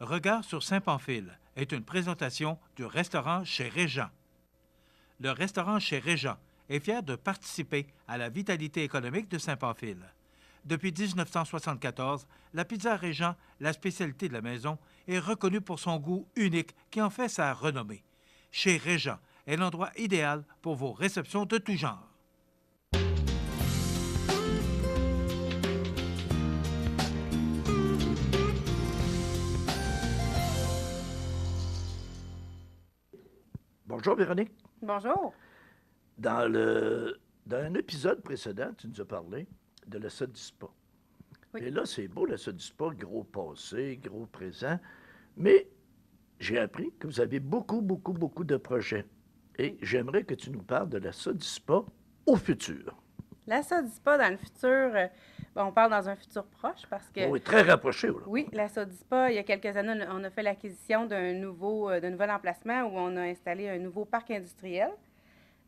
Regard sur Saint-Pamphile est une présentation du restaurant Chez Régent. Le restaurant Chez Régent est fier de participer à la vitalité économique de Saint-Pamphile. Depuis 1974, la pizza Régent, la spécialité de la maison, est reconnue pour son goût unique qui en fait sa renommée. Chez Régent est l'endroit idéal pour vos réceptions de tout genre. Bonjour Véronique. Bonjour. Dans un épisode précédent, tu nous as parlé de la Sodispa. Oui. Et là, c'est beau, la Sodispa, gros passé, gros présent. Mais j'ai appris que vous avez beaucoup de projets. Et j'aimerais que tu nous parles de la Sodispa au futur. La Sodispa, dans le futur, on parle dans un futur proche parce que... Oui, très rapproché. Là. Oui, la Sodispa, il y a quelques années, on a fait l'acquisition d'un nouvel emplacement où on a installé un nouveau parc industriel.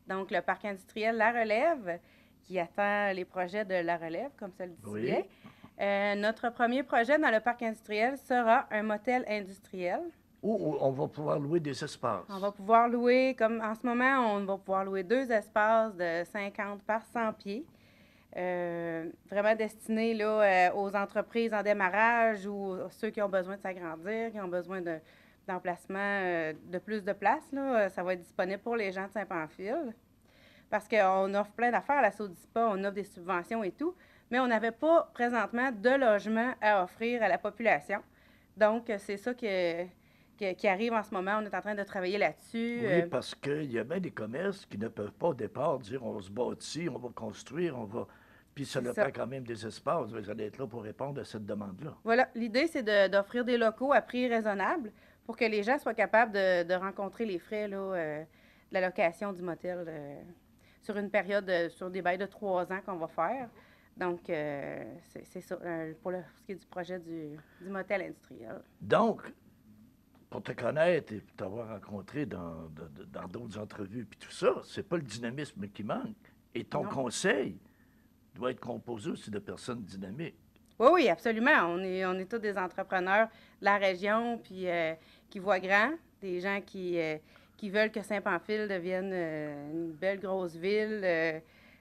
Donc, le parc industriel La Relève, qui attend les projets de La Relève, comme ça le dit Oui. bien. Notre premier projet dans le parc industriel sera un motel industriel. Où on va pouvoir louer des espaces. On va pouvoir louer, comme en ce moment, on va pouvoir louer 2 espaces de 50 par 100 pieds. Vraiment destinés là, aux entreprises en démarrage ou ceux qui ont besoin de s'agrandir, qui ont besoin d'emplacement, de plus de place. Là, ça va être disponible pour les gens de Saint-Pamphile. Parce qu'on offre plein d'affaires à la Sodispa, on offre des subventions et tout, mais on n'avait pas présentement de logement à offrir à la population. Donc, c'est ça qui arrive en ce moment. On est en train de travailler là-dessus. Oui, parce qu'il y a bien des commerces qui ne peuvent pas au départ dire on se bâtit, on va construire, on va... Puis ça leur prend quand même des espaces. Vous allez être là pour répondre à cette demande-là. Voilà. L'idée, c'est d'offrir des locaux à prix raisonnable pour que les gens soient capables de rencontrer les frais là, de la location du motel sur une période, sur des bails de 3 ans qu'on va faire. Donc, c'est ça pour ce qui est du projet du motel industriel. Donc, pour te connaître et t'avoir rencontré dans d'autres entrevues puis tout ça, c'est pas le dynamisme qui manque. Et ton conseil doit être composé aussi de personnes dynamiques. Oui, oui, absolument. On est tous des entrepreneurs de la région puis qui voient grand, des gens qui veulent que Saint-Pamphile devienne une belle grosse ville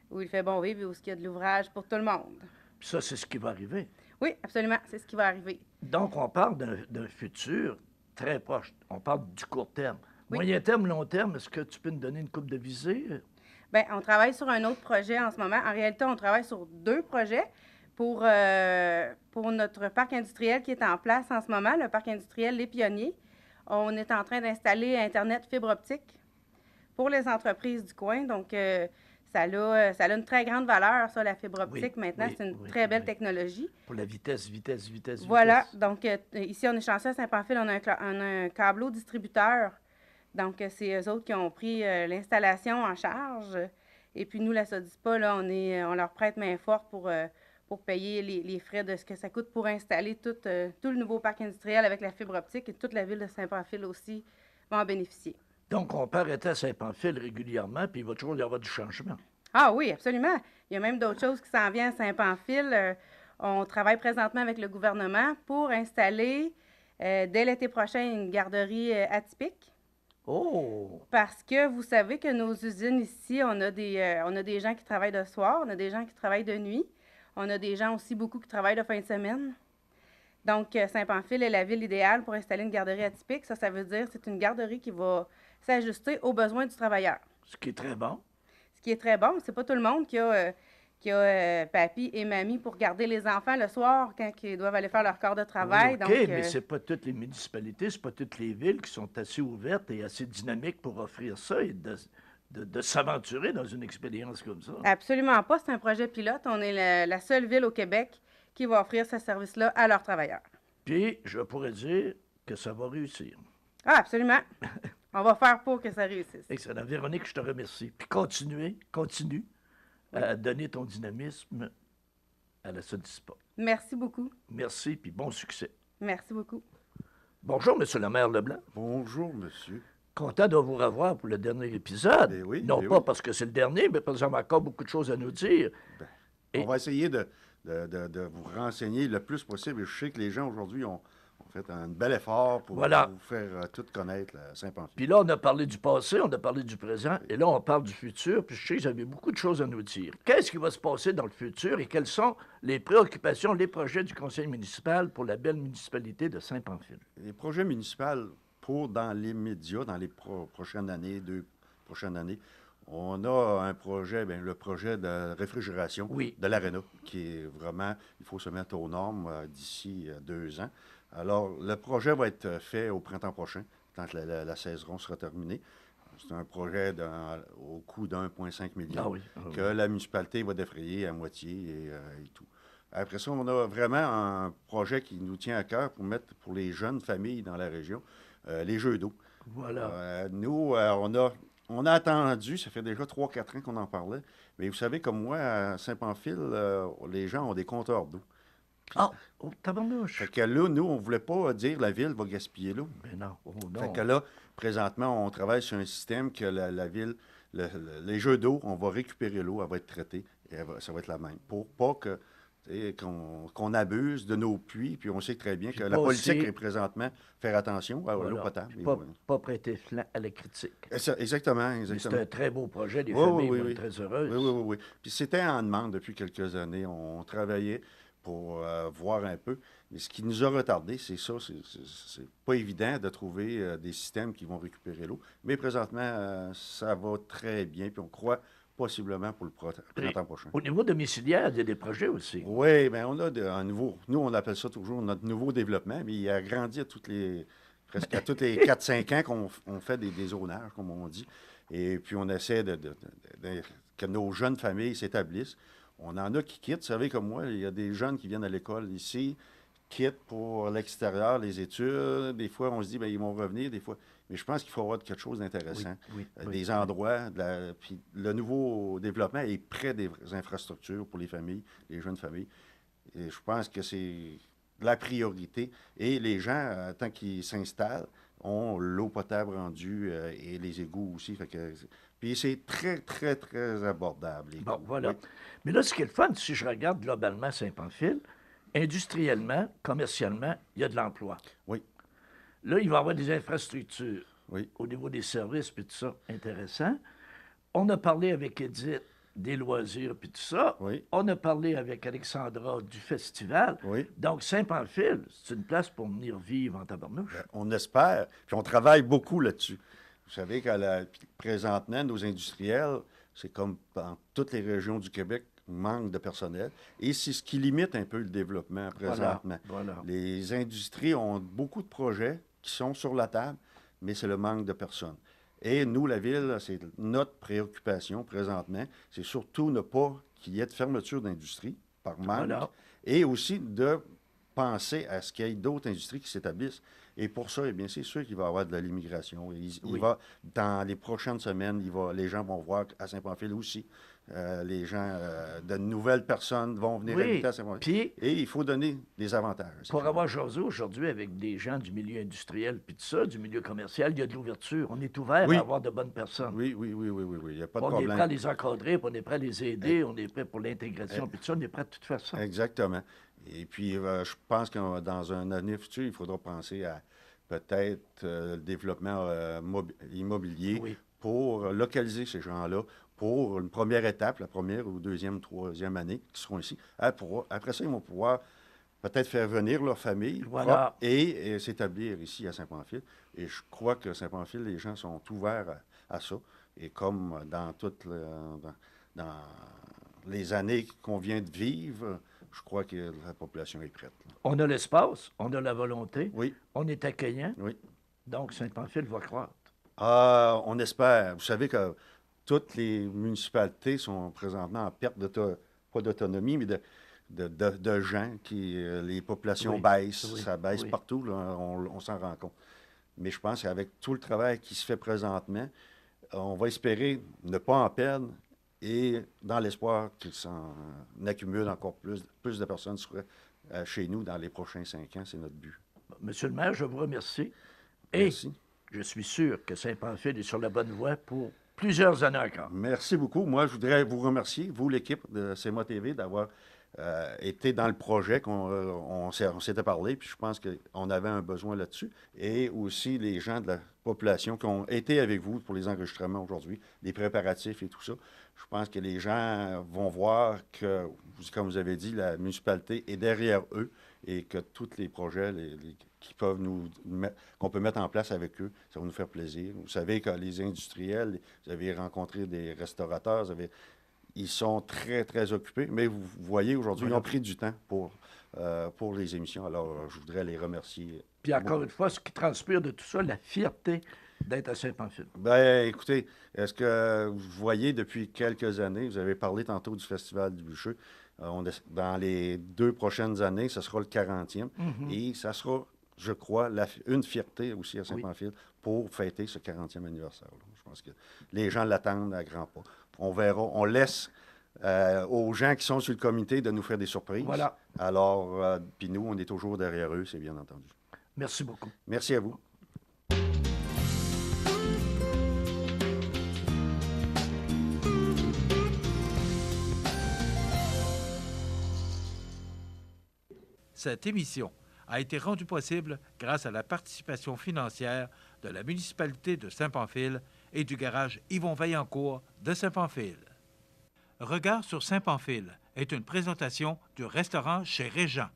où il fait bon vivre et où il y a de l'ouvrage pour tout le monde. Puis ça, c'est ce qui va arriver. Oui, absolument, c'est ce qui va arriver. Donc, on parle d'un futur très proche. On parle du court terme. Oui. Moyen terme, long terme, est-ce que tu peux nous donner une coupe de visée? Bien, on travaille sur un autre projet en ce moment. En réalité, on travaille sur 2 projets pour notre parc industriel qui est en place en ce moment, le parc industriel Les Pionniers. On est en train d'installer Internet fibre optique pour les entreprises du coin. Donc, ça a une très grande valeur, ça, la fibre optique. Maintenant, c'est une très belle technologie. Pour la vitesse. Voilà. Donc, ici, on est chanceux à Saint-Pamphile, on a un câbleau distributeur. Donc, c'est eux autres qui ont pris l'installation en charge. Et puis, nous, la Sodispa, là, on leur prête main forte pour payer les frais de ce que ça coûte pour installer tout le nouveau parc industriel avec la fibre optique. Et toute la ville de Saint-Pamphile aussi va en bénéficier. Donc, on peut arrêter à Saint-Pamphile régulièrement, puis il va toujours y avoir du changement. Ah oui, absolument. Il y a même d'autres choses qui s'en viennent à Saint-Pamphile. On travaille présentement avec le gouvernement pour installer, dès l'été prochain, une garderie atypique. Oh! Parce que vous savez que nos usines ici, on a des gens qui travaillent de soir, on a des gens qui travaillent de nuit, on a des gens aussi beaucoup qui travaillent de fin de semaine. Donc, Saint-Pamphile est la ville idéale pour installer une garderie atypique. Ça veut dire que c'est une garderie qui va s'ajuster aux besoins du travailleur. Ce qui est très bon. Ce qui est très bon. C'est pas tout le monde qui a papy et mamie pour garder les enfants le soir quand ils doivent aller faire leur corps de travail. Oui, OK, mais c'est pas toutes les municipalités, c'est pas toutes les villes qui sont assez ouvertes et assez dynamiques pour offrir ça et de s'aventurer dans une expérience comme ça. Absolument pas. C'est un projet pilote. On est la seule ville au Québec qui va offrir ce service-là à leurs travailleurs. Puis, je pourrais dire que ça va réussir. Ah, absolument. On va faire pour que ça réussisse. Excellent. Véronique, je te remercie. Puis continue à donner ton dynamisme à la Sodispa. Merci beaucoup. Merci, puis bon succès. Merci beaucoup. Bonjour, Monsieur le maire Leblanc. Bonjour, monsieur. Content de vous revoir pour le dernier épisode. Ben oui, non ben pas oui. parce que c'est le dernier, mais parce que j'ai encore beaucoup de choses à nous dire. On va essayer de vous renseigner le plus possible. Je sais que les gens aujourd'hui ont On fait un bel effort pour Voilà. vous faire tout connaître, Saint-Pamphile. Puis là, on a parlé du passé, on a parlé du présent, et là, on parle du futur. Puis je sais que vous avez beaucoup de choses à nous dire. Qu'est-ce qui va se passer dans le futur et quelles sont les préoccupations, les projets du conseil municipal pour la belle municipalité de Saint-Pamphile? Les projets municipaux pour dans l'immédiat, dans les prochaines années, 2 prochaines années, on a un projet, le projet de réfrigération Oui. de l'aréna, qui est vraiment, il faut se mettre aux normes d'ici 2 ans. Alors, le projet va être fait au printemps prochain, quand la saison sera terminée. C'est un projet au coût d'1,5 million Ah oui, ah oui. que la municipalité va défrayer à moitié et tout. Après ça, on a vraiment un projet qui nous tient à cœur pour mettre pour les jeunes familles dans la région, les jeux d'eau. Voilà. Nous, on a attendu, ça fait déjà 3-4 ans qu'on en parlait, mais vous savez, comme moi, à Saint-Pamphile, les gens ont des compteurs d'eau. Ah, oh, tabarnouche. Fait que là, nous, on ne voulait pas dire la ville va gaspiller l'eau. Mais non, oh non. Fait que là, présentement, on travaille sur un système que la ville, les jeux d'eau, on va récupérer l'eau, elle va être traitée, et ça va être la même. Pour pas que qu'on abuse de nos puits, puis on sait très bien Puis que pas la politique aussi- est présentement faire attention à l'eau Voilà. potable. Puis Et pas, voilà. pas prêter flanc à la critique. Exactement, Mais c'est exactement. un très beau projet, les Oui, familles oui, vont oui. être très heureuses. Oui, oui, oui, oui. Puis c'était en demande depuis quelques années. On travaillait pour voir un peu. Mais ce qui nous a retardé, c'est ça. C'est pas évident de trouver des systèmes qui vont récupérer l'eau. Mais présentement, ça va très bien. Puis on croit possiblement pour le printemps prochain. Au niveau domiciliaire, il y a des projets aussi. Oui, bien, on a un nouveau. Nous, on appelle ça toujours notre nouveau développement, mais il a grandi presque à tous les 4-5 ans qu'on fait des zonages, comme on dit. Et puis, on essaie que nos jeunes familles s'établissent. On en a qui quittent. Vous savez, comme moi, il y a des jeunes qui viennent à l'école ici, quittent pour l'extérieur, les études. Des fois, on se dit, bien, ils vont revenir. Des fois. Mais je pense qu'il faut avoir quelque chose d'intéressant. Oui, Des endroits. Puis le nouveau développement est près des infrastructures pour les familles, les jeunes familles. Et je pense que c'est la priorité. Et les gens, tant qu'ils s'installent, ont l'eau potable rendue et les égouts aussi. Puis c'est très, très, très abordable. Bon, voilà. Oui. Mais là, ce qui est le fun, si je regarde globalement Saint-Pamphile, industriellement, commercialement, il y a de l'emploi. Oui. Là, il va y avoir des infrastructures Oui. au niveau des services puis tout ça. Intéressant. On a parlé avec Edith des loisirs puis tout ça. Oui. On a parlé avec Alexandra du festival. Oui. Donc, Saint-Pamphile, c'est une place pour venir vivre en tabarnouche. On espère, puis on travaille beaucoup là-dessus. Vous savez qu'à présentement, nos industriels, c'est comme dans toutes les régions du Québec, manque de personnel. Et c'est ce qui limite un peu le développement présentement. Voilà. Les industries ont beaucoup de projets qui sont sur la table, mais c'est le manque de personnes. Et nous, la Ville, c'est notre préoccupation présentement, c'est surtout ne pas qu'il y ait de fermeture d'industrie par manque, Voilà. et aussi de penser à ce qu'il y ait d'autres industries qui s'établissent. Et pour ça, eh bien, c'est sûr qu'il va y avoir de l'immigration. Dans les prochaines semaines, les gens vont voir à Saint-Pamphile aussi. Les gens, de nouvelles personnes vont venir habiter à Saint-Pamphile. Puis, Et il faut donner des avantages. pour avoir jasé aujourd'hui avec des gens du milieu industriel puis tout ça, du milieu commercial, il y a de l'ouverture. On est ouvert Oui. à avoir de bonnes personnes. Oui. Il n'y a pas de On est problème. prêt à les encadrer, puis on est prêt à les aider, on est prêt pour l'intégration, puis tout ça, on est prêt à tout faire ça. Exactement. Et puis, je pense que dans un avenir futur, il faudra penser à peut-être le développement immobilier Oui. pour localiser ces gens-là pour une première étape, la première ou deuxième, troisième année qui seront ici. Après ça, ils vont pouvoir peut-être faire venir leur famille Voilà. propre et s'établir ici à Saint-Pamphile. Et je crois que Saint-Pamphile, les gens sont ouverts à ça. Et comme dans les années qu'on vient de vivre, je crois que la population est prête. Là. On a l'espace, on a la volonté, Oui, on est accueillant, oui. donc Saint-Pamphile va croître. On espère. Vous savez que toutes les municipalités sont présentement en perte pas d'autonomie, mais de gens les populations Oui, baissent. oui, Ça baisse oui. partout, là, on s'en rend compte. Mais je pense qu'avec tout le travail qui se fait présentement, on va espérer ne pas en perdre et dans l'espoir qu'il s'en accumule encore plus de personnes chez nous dans les prochains 5 ans. C'est notre but. Monsieur le maire, je vous remercie. Et Merci. je suis sûr que Saint-Pamphile est sur la bonne voie pour plusieurs années encore. Merci beaucoup. Moi, je voudrais vous remercier, vous, l'équipe de CMA TV, d'avoir été dans le projet on s'était parlé, puis je pense qu'on avait un besoin là-dessus. Et aussi les gens de la population qui ont été avec vous pour les enregistrements aujourd'hui, les préparatifs et tout ça. Je pense que les gens vont voir que, comme vous avez dit, la municipalité est derrière eux et que tous les projets qu'on peut mettre en place avec eux, ça va nous faire plaisir. Vous savez que les industriels, vous avez rencontré des restaurateurs, ils sont très, très occupés, mais vous voyez, aujourd'hui, ils ont pris du temps pour les émissions. Alors, je voudrais les remercier. Puis encore une fois, ce qui transpire de tout ça, la fierté d'être à Saint-Pamphile. Ben, écoutez, est-ce que vous voyez depuis quelques années, vous avez parlé tantôt du Festival du Bûcher, dans les 2 prochaines années, ce sera le 40e, et ça sera, je crois, une fierté aussi à Saint-Pamphile pour fêter ce 40e anniversaire-là. Je pense que les gens l'attendent à grands pas. On verra, on laisse aux gens qui sont sur le comité de nous faire des surprises. Voilà. Alors, puis nous, on est toujours derrière eux, c'est bien entendu. Merci beaucoup. Merci à vous. Cette émission a été rendue possible grâce à la participation financière de la municipalité de Saint-Pamphile et du garage Yvon Vaillancourt de Saint-Pamphile. Regard sur Saint-Pamphile est une présentation du restaurant chez Régent.